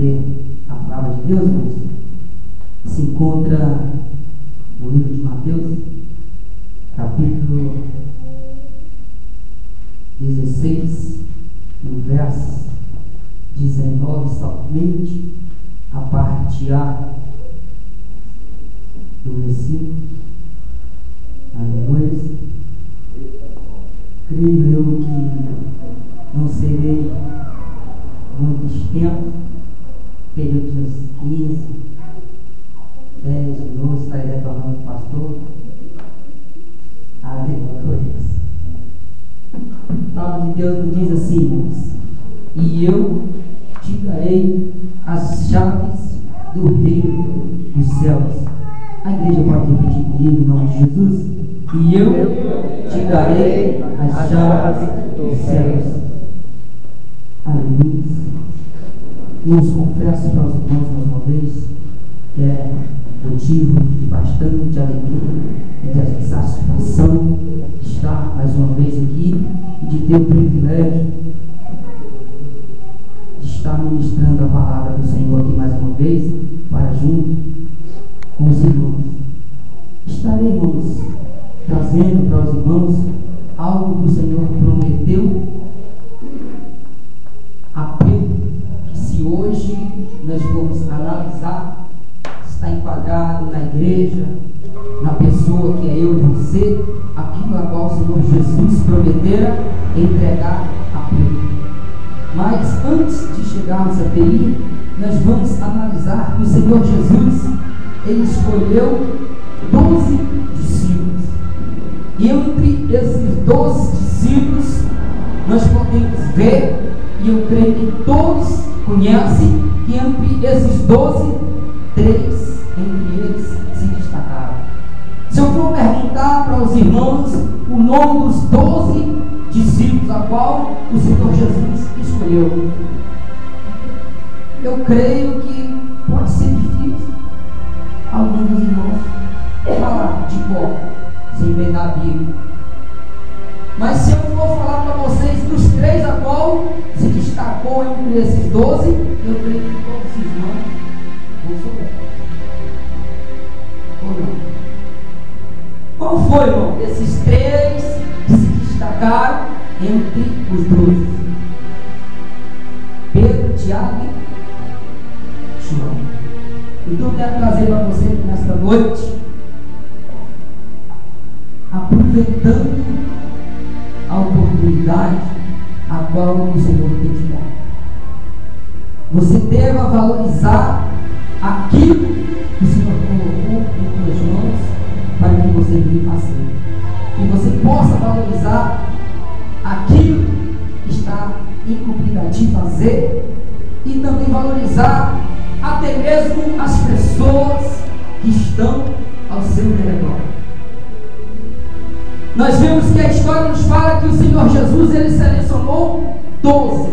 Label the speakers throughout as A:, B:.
A: ler a palavra de Deus, irmãos, se encontra no livro de Mateus, capítulo 16, no verso 19, somente a parte A do versículo. Aleluia. Creio eu que não serei muito extenso, período de uns 15, 10 minutos, estarei retornando o pastor. Aleluia. A palavra de Deus nos diz assim, irmãos: e eu te darei as chaves do reino dos céus. A igreja pode repetir comigo em nome de Jesus? E eu te darei as chaves dos céus. Aleluia. Nos confesso para os irmãos mais uma vez que é motivo de bastante alegria e de satisfação estar mais uma vez aqui e de ter o privilégio de estar ministrando a palavra do Senhor aqui mais uma vez, para junto com os irmãos. Estarei, irmãos, trazendo para os irmãos algo que o Senhor prometeu, apelo que, se hoje nós vamos analisar, está enquadrado na igreja, na pessoa que é eu e você, aquilo a qual o Senhor Jesus prometera entregar a Pedro. Mas antes de chegarmos a TI, nós vamos analisar que o Senhor Jesus, ele escolheu 12 discípulos. E entre esses 12 discípulos, nós podemos ver, e eu creio que todos conhecem, que entre esses 12, 3 entre eles se destacaram. Se eu for perguntar para os irmãos o nome dos 12 discípulos a qual o Senhor Jesus escolheu, eu creio que pode ser difícil alguns dos irmãos falar de cor, sem ver na Bíblia. Mas se eu for falar para vocês dos 3 a qual se destacou entre esses 12, eu creio que todos os irmãos vão souber. Ou não? Qual foi, irmão, esses 3 que se destacaram entre os 12? Pedro, Tiago e João. Então eu quero trazer para você nesta noite, aproveitando a oportunidade a qual o Senhor tem te dado. Você deva valorizar aquilo que o Senhor colocou em suas mãos para que você venha fazer. Que você possa valorizar aquilo que está incumbido de fazer e também valorizar até mesmo as pessoas que estão ao seu redor. Nós vemos que a história nos fala que o Senhor Jesus, ele selecionou 12,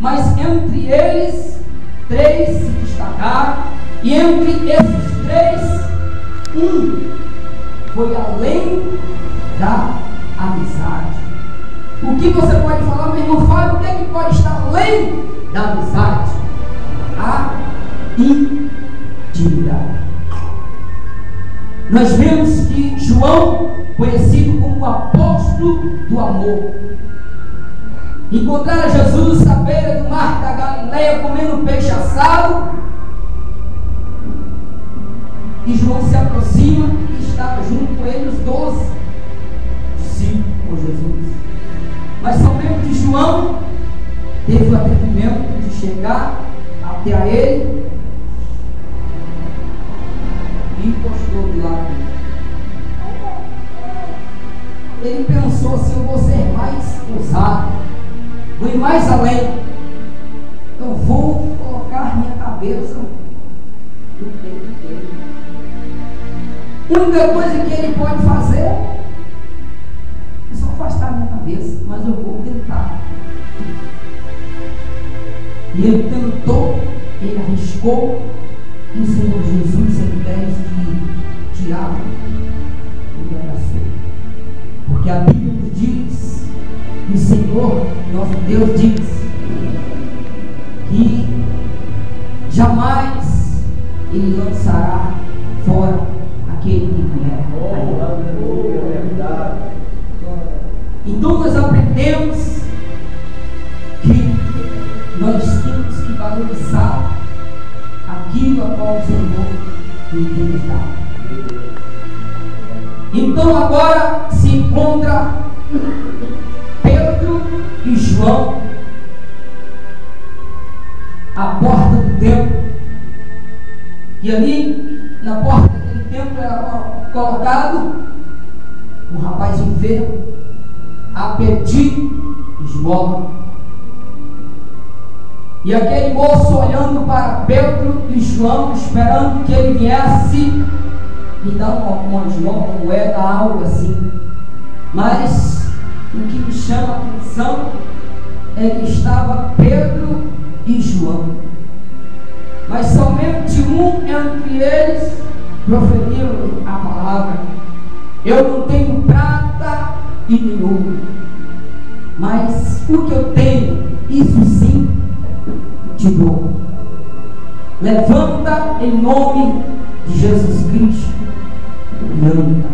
A: mas entre eles 3 se destacaram, e entre esses 3, um foi além da amizade. O que você pode falar, meu irmão? Fala, o que é que pode estar além da amizade? A intimidade. Nós vemos que João, conhecido como o apóstolo do amor, encontraram Jesus à beira do mar da Galileia comendo peixe assado, e João se aproxima e estava junto com ele os 12 discípulos com Jesus. Mas somente de João teve o atrevimento de chegar até a ele e encostou do lado dele. Ele pensou assim: eu vou ser mais ousado, vou ir mais além, eu vou colocar minha cabeça no peito dele. A única coisa que ele pode fazer é só afastar minha cabeça, mas eu vou tentar. E ele tentou, ele arriscou, e o Senhor Jesus, ao invés de tirá-lo, ele abraçou. Porque a Bíblia nos diz, que o Senhor, nosso Deus, diz que Ele lançará fora aquele que vier. Então nós aprendemos que nós temos que valorizar aquilo a qual o Senhor nos dá. Então agora se encontra Pedro e João à porta do templo, e ali na porta daquele templo era colocado um rapaz enfermo a pedir esmola. E aquele moço olhando para Pedro e João, esperando que ele viesse lhe dar uma esmola, uma moeda, algo assim. Mas o que me chama a atenção é que estava Pedro e João, mas somente um entre eles proferiu a palavra: eu não tenho prata e nem ouro, mas o que eu tenho, isso sim te dou. Levanta em nome de Jesus Cristo e anda.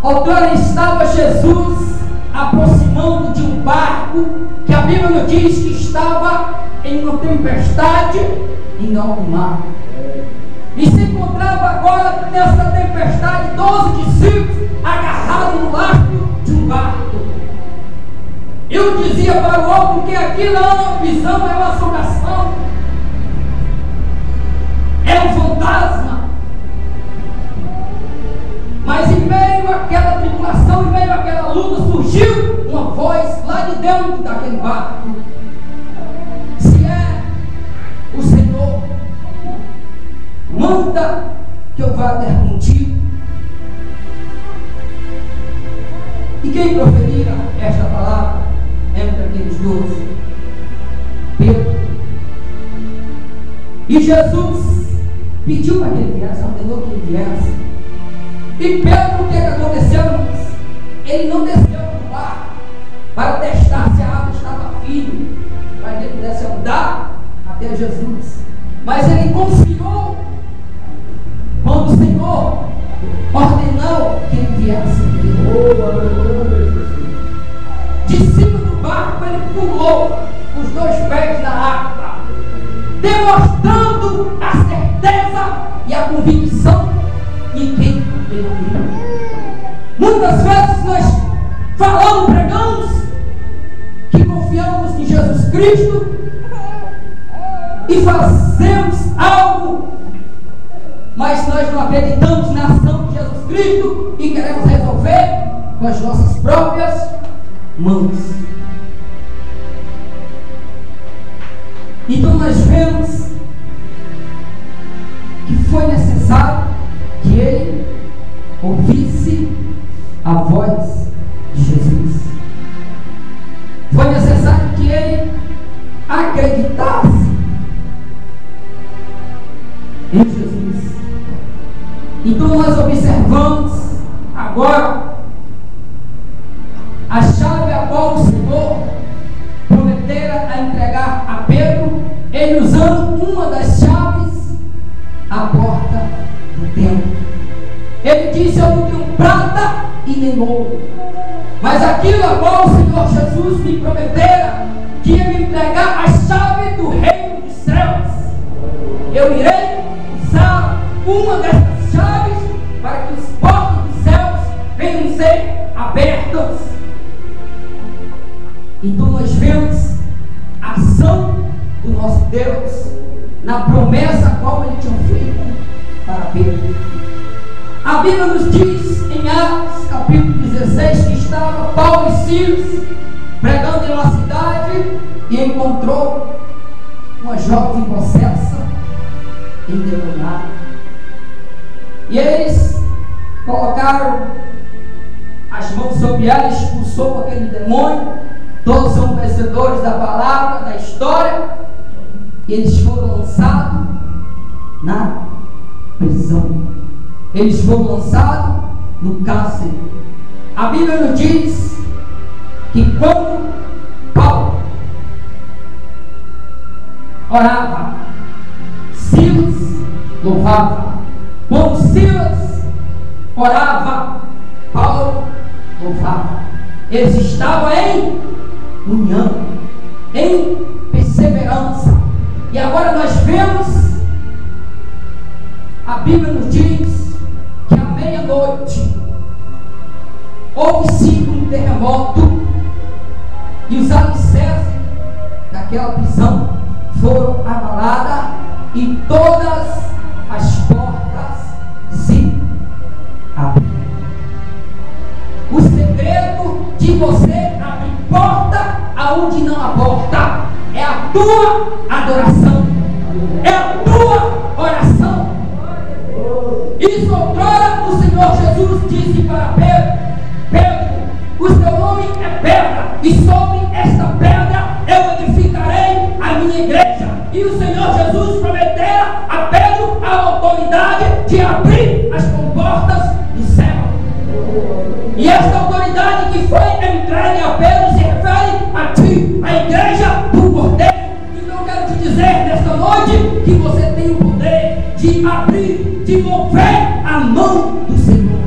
A: Outrora estava Jesus aproximando de um barco que a Bíblia nos diz que estava em uma tempestade em alto mar. E se encontrava agora nessa tempestade 12 discípulos agarrados no lastro de um barco. Eu dizia para o outro que aquilo é uma visão, é uma assombração, é um fantasma. Mas em meio àquela tribulação, em meio àquela luta, surgiu uma voz lá de dentro daquele barco: se é o Senhor, manda que eu vá ter contigo. E quem proferira esta palavra entre aqueles 12? Pedro. E Jesus pediu para que ele viesse, ordenou que ele viesse. E Pedro, o que aconteceu? Ele não desceu do barco para testar se a água estava firme, para que ele pudesse andar até Jesus. Mas ele confiou quando o Senhor ordenou que ele viesse. De cima do barco ele pulou os 2 pés na água, demonstrando a certeza e a convicção de quem veio. Muitas vezes nós falamos, pregamos que confiamos em Jesus Cristo e fazemos algo, mas nós não acreditamos na ação de Jesus Cristo e queremos resolver com as nossas próprias mãos. Então nós vemos que foi necessário que ele ouvisse a voz de Jesus. Foi necessário que ele acreditasse em Jesus. Então nós observamos agora a chave a qual o Senhor prometera a entregar a Pedro, ele usando uma das chaves, a porta do templo. Ele disse: eu não tenho prata e nem ouro, mas aquilo a qual o Senhor Jesus me prometera, que ia me entregar a chave do reino dos céus, eu irei usar uma dessas chaves para que os portos dos céus venham ser abertos. Então nós vemos a ação do nosso Deus na promessa a qual ele tinha feito para Pedro. A Bíblia nos diz em Atos capítulo 16 que estava Paulo e Silas pregando em uma cidade e encontrou uma jovem possessa, endemoniada. E eles colocaram as mãos sobre ela, expulsou aquele demônio. Todos são conhecedores da palavra, da história. E eles foram lançados na prisão. Eles foram lançados no cárcere. A Bíblia nos diz que quando Paulo orava, louvava. Quando Silas orava, Paulo louvava. Eles estavam em união, em perseverança. E agora nós vemos, a Bíblia nos diz que à meia-noite houve-se um terremoto e os alicerces daquela prisão foram abaladas e todas as portas se abriram. O segredo de você abrir porta aonde não há porta é a tua adoração, é a tua oração. Isso outrora o Senhor Jesus disse para Pedro: Pedro, o seu nome é pedra, e sobre esta pedra eu edificarei a minha igreja. E o Senhor Jesus prometera a Pedro a autoridade de abrir as comportas do céu. E esta autoridade que foi entregue a Pedro se refere a ti, a igreja do Cordeiro. Então eu quero te dizer nesta noite que você tem o poder de abrir, de mover a mão do Senhor.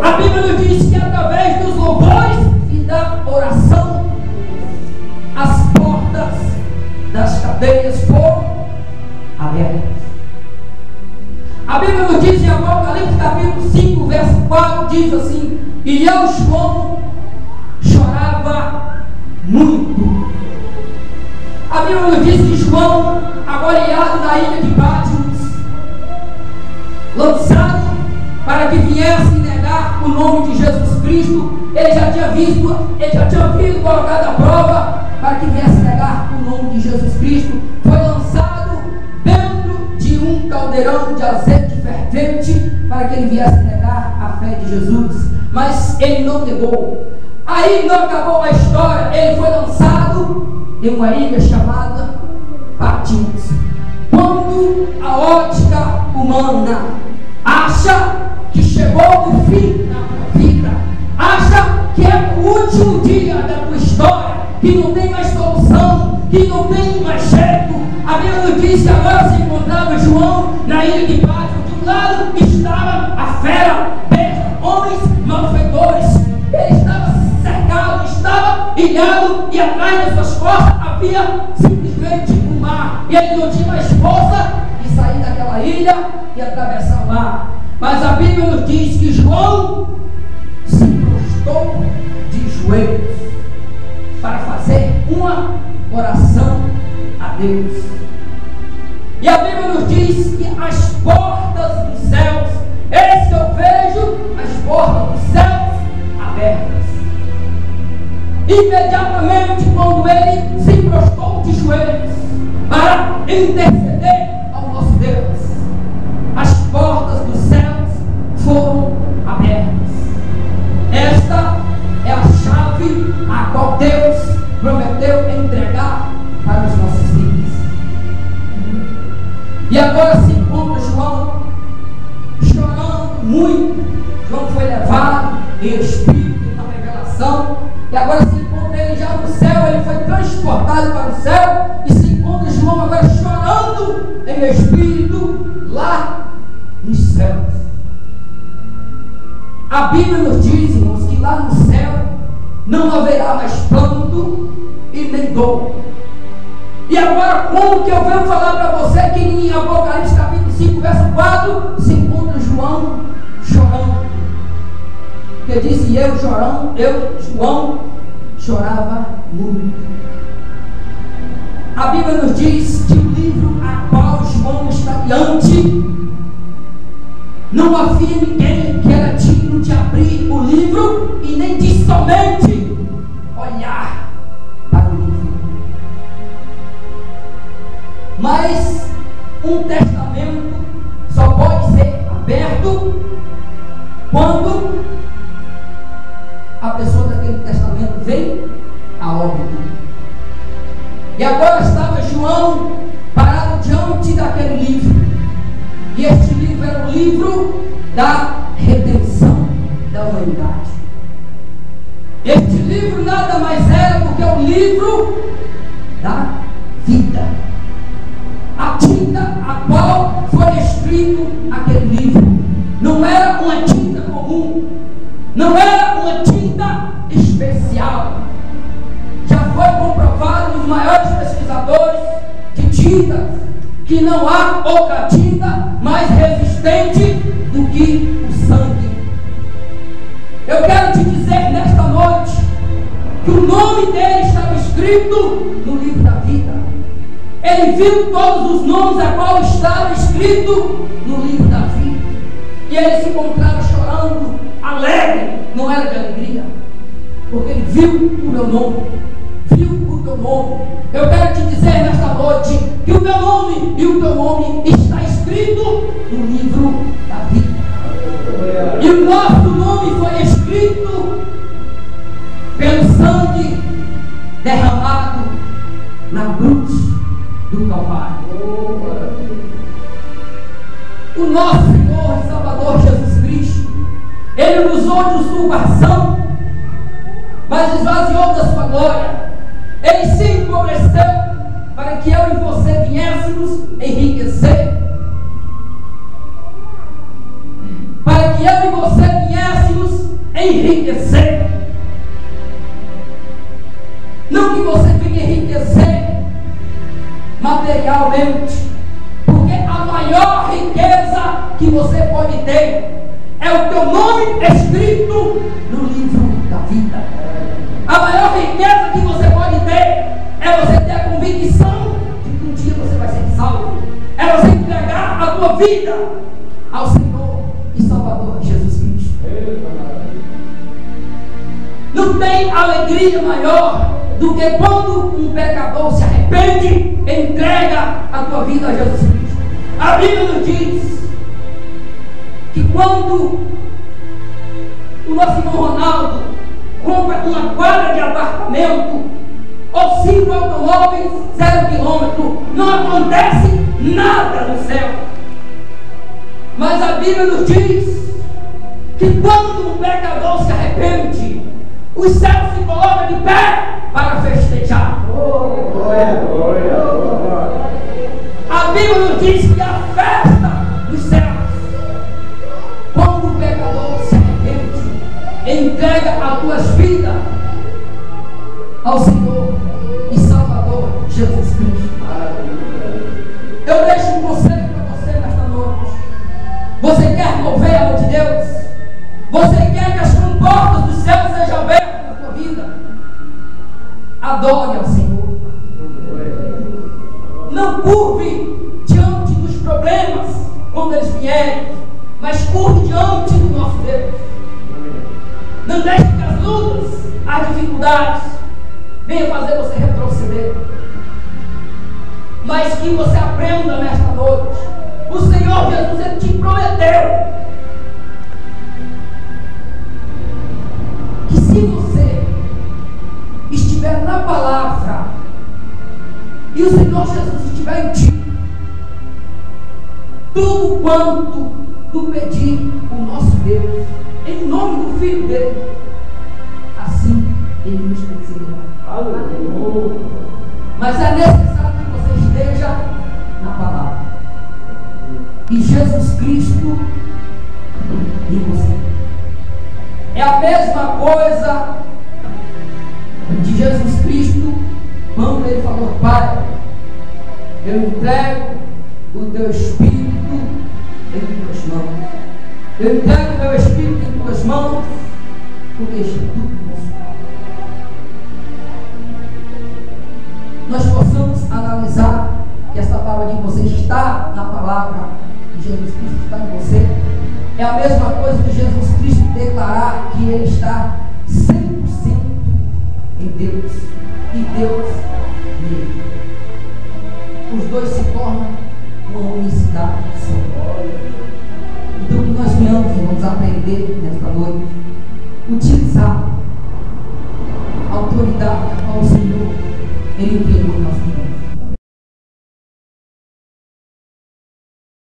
A: A Bíblia nos diz que através dos louvores e da oração as portas das cadeias foram abertas. A Bíblia nos diz em Apocalipse capítulo 5, verso 4, diz assim: e eu, João, chorava muito. A Bíblia nos diz que João, agoniado na ilha de Patmos, lançado para que viesse negar o nome de Jesus Cristo, ele já tinha visto colocado a prova para que viesse negar o nome de Jesus Cristo, foi lançado dentro de um caldeirão de azeite fervente para que ele viesse negar a fé de Jesus, mas ele não negou. Aí não acabou a história, ele foi lançado em uma ilha chamada Patmos. Quando a ótica humana acha que chegou o fim da tua vida, acha que é o último dia da tua história, que não tem mais solução, que não tem mais jeito, a Bíblia nos diz que agora se encontrava João na ilha de Patmos. De um lado estava a fera, homens malfeitores, ele estava cercado, estava ilhado, e atrás das suas costas havia simplesmente o mar, e ele não tinha mais força de sair daquela ilha e atravessar o mar. Mas a Bíblia nos diz que João se prostrou de joelhos para fazer uma oração a Deus. E a Bíblia nos diz que as portas dos céus, eis que eu vejo as portas dos céus abertas. Imediatamente, quando ele se prostrou de joelhos para interceder ao nosso Deus, as portas dos céus foram abertas. Esta é a chave a qual Deus prometeu entregar para os nossos filhos. E agora se encontra João chorando muito. João foi levado em espírito, em uma revelação, e agora se encontra ele já no céu. Ele foi transportado para o céu, e se encontra João agora chorando em espírito lá nos céus. A Bíblia nos diz, irmãos, que lá no céu não haverá mais pranto e nem dor. E agora, como que eu venho falar para você que em Apocalipse capítulo 5, verso 4, se encontra João chorando? Porque disse: eu, João, chorava muito. A Bíblia nos diz que o livro a qual João está diante, não havia ninguém que era digno de abrir o livro e nem de somente olhar para o livro. Mas um testamento só pode ser aberto quando a pessoa daquele testamento vem a óbito. E agora estava João parado diante daquele livro. E este livro era o livro da redenção da humanidade. Este livro nada mais era do que o livro da vida. A tinta a qual foi escrito aquele livro. Não era uma tinta comum, não era uma tinta especial. Já foi comprovado nos maiores pesquisadores de tintas que não há outra tinta mais resistente do que o sangue. Eu quero te dizer nesta noite que o nome dele estava escrito no livro da vida. Ele viu todos os nomes a qual estava escrito no livro da vida. E ele se encontrava chorando, alegre, não era de alegria, porque ele viu o meu nome, viu o teu nome. Eu quero te dizer nesta noite que o meu nome e o teu nome está escrito no livro da vida. E o nosso nome foi escrito pelo sangue derramado na cruz do Calvário. O nosso Senhor e Salvador Jesus Cristo, Ele nos usou de usurpação, mas esvaziou da sua glória. Ele se empobreceu para que eu e você viéssemos enriquecer, para que eu e você viéssemos enriquecer. Não que você venha enriquecer materialmente, porque a maior riqueza que você pode ter é o teu nome escrito no livro da vida. A maior riqueza que você pode ter é você ter a convicção de que um dia você vai ser salvo. É você entregar a tua vida ao Senhor e Salvador Jesus Cristo. Não tem alegria maior do que quando um pecador se arrepende e entrega a tua vida a Jesus Cristo. A Bíblia nos diz que quando o nosso irmão Ronaldo compra uma quadra de apartamento ou 5 automóveis 0 quilômetro, não acontece nada no céu. Mas a Bíblia nos diz que quando um pecador se arrepende, o céu se coloca de pé para festejar. A Bíblia nos diz que a festa dos céus, quando o pecador se arrepende, entrega as tuas vidas ao Senhor e Salvador Jesus Cristo. Eu deixo um conselho para você nesta noite. Você quer mover a mão de Deus? Você quer que as comportas do céu sejam abertas na tua vida? Adore ao Senhor. Não curve diante dos problemas quando eles vierem, mas curve diante do nosso Deus. Não deixe que as lutas, as dificuldades venham fazer você retroceder, mas que você aprenda nesta noite. O Senhor Jesus, Ele te prometeu que se você estiver na palavra e o Senhor Jesus estiver em ti, tudo quanto tu pedir o nosso Deus, em nome do Filho dele, assim Ele nos concederá. Aleluia. Mas é necessário que você esteja na palavra e Jesus Cristo em você. É a mesma coisa de Jesus Cristo quando Ele falou: Pai, eu entrego o teu Espírito em tuas mãos. Eu entrego o meu Espírito em tuas mãos, porque está tudo consumado. Nós possamos analisar que essa palavra de você está na palavra de Jesus Cristo, está em você. É a mesma coisa de Jesus Cristo declarar que Ele está 100% em Deus, e Deus